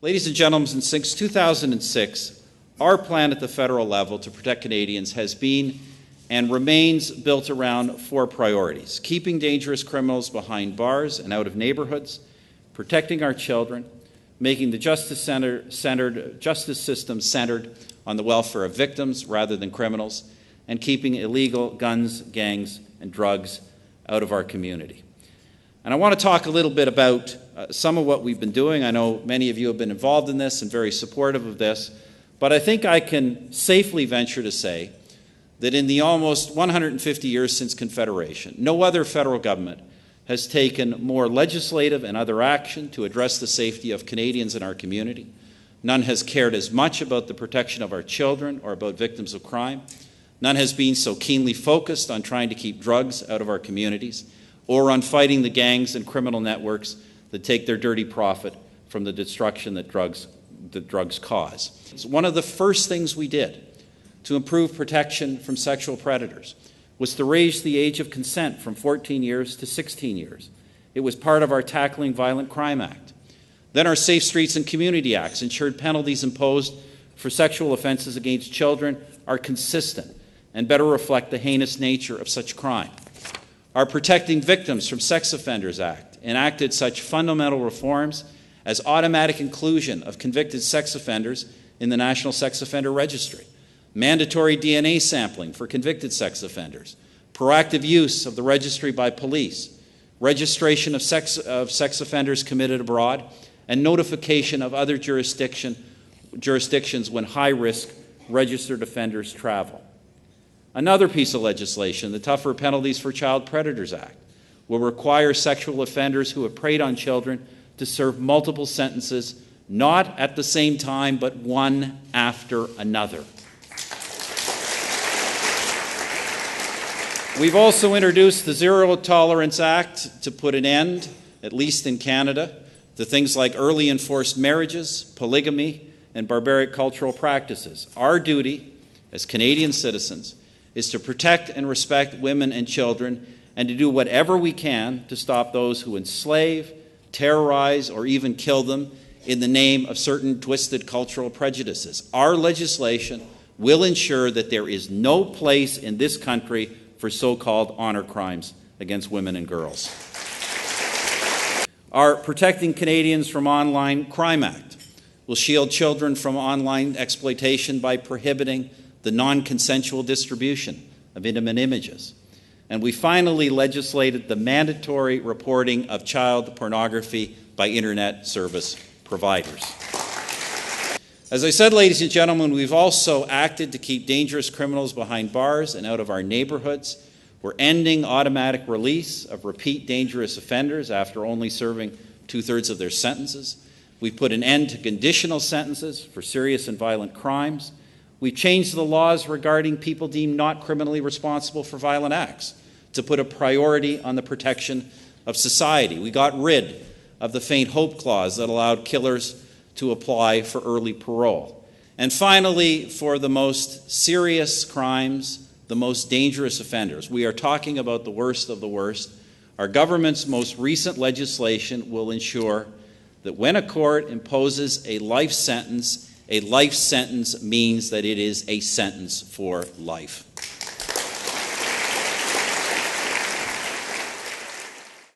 Ladies and gentlemen, since 2006, our plan at the federal level to protect Canadians has been and remains built around four priorities: keeping dangerous criminals behind bars and out of neighborhoods, protecting our children, making the justice system centered on the welfare of victims rather than criminals, and keeping illegal guns, gangs, and drugs out of our community. And I want to talk a little bit about some of what we've been doing. I know many of you have been involved in this and very supportive of this, but I think I can safely venture to say that in the almost 150 years since Confederation, no other federal government has taken more legislative and other action to address the safety of Canadians in our community. None has cared as much about the protection of our children or about victims of crime. None has been so keenly focused on trying to keep drugs out of our communities or on fighting the gangs and criminal networks that take their dirty profit from the destruction that drugs cause. So one of the first things we did to improve protection from sexual predators was to raise the age of consent from 14 years to 16 years. It was part of our Tackling Violent Crime Act. Then our Safe Streets and Community Acts ensured penalties imposed for sexual offenses against children are consistent and better reflect the heinous nature of such crime. Our Protecting Victims from Sex Offenders Act enacted such fundamental reforms as automatic inclusion of convicted sex offenders in the National Sex Offender Registry, mandatory DNA sampling for convicted sex offenders, proactive use of the registry by police, registration of sex offenders committed abroad, and notification of other jurisdictions when high-risk registered offenders travel. Another piece of legislation, the Tougher Penalties for Child Predators Act, will require sexual offenders who have preyed on children to serve multiple sentences, not at the same time, but one after another. We've also introduced the Zero Tolerance Act to put an end, at least in Canada, to things like early enforced marriages, polygamy, and barbaric cultural practices. Our duty as Canadian citizens is to protect and respect women and children and to do whatever we can to stop those who enslave, terrorize, or even kill them in the name of certain twisted cultural prejudices. Our legislation will ensure that there is no place in this country for so-called honor crimes against women and girls. Our Protecting Canadians from Online Crime Act will shield children from online exploitation by prohibiting the non-consensual distribution of intimate images. And we finally legislated the mandatory reporting of child pornography by internet service providers. As I said, ladies and gentlemen, we've also acted to keep dangerous criminals behind bars and out of our neighborhoods. We're ending automatic release of repeat dangerous offenders after only serving 2/3 of their sentences. We've put an end to conditional sentences for serious and violent crimes. We've changed the laws regarding people deemed not criminally responsible for violent acts to put a priority on the protection of society. We got rid of the faint hope clause that allowed killers to apply for early parole. And finally, for the most serious crimes, the most dangerous offenders, we are talking about the worst of the worst. Our government's most recent legislation will ensure that when a court imposes a life sentence means that it is a sentence for life.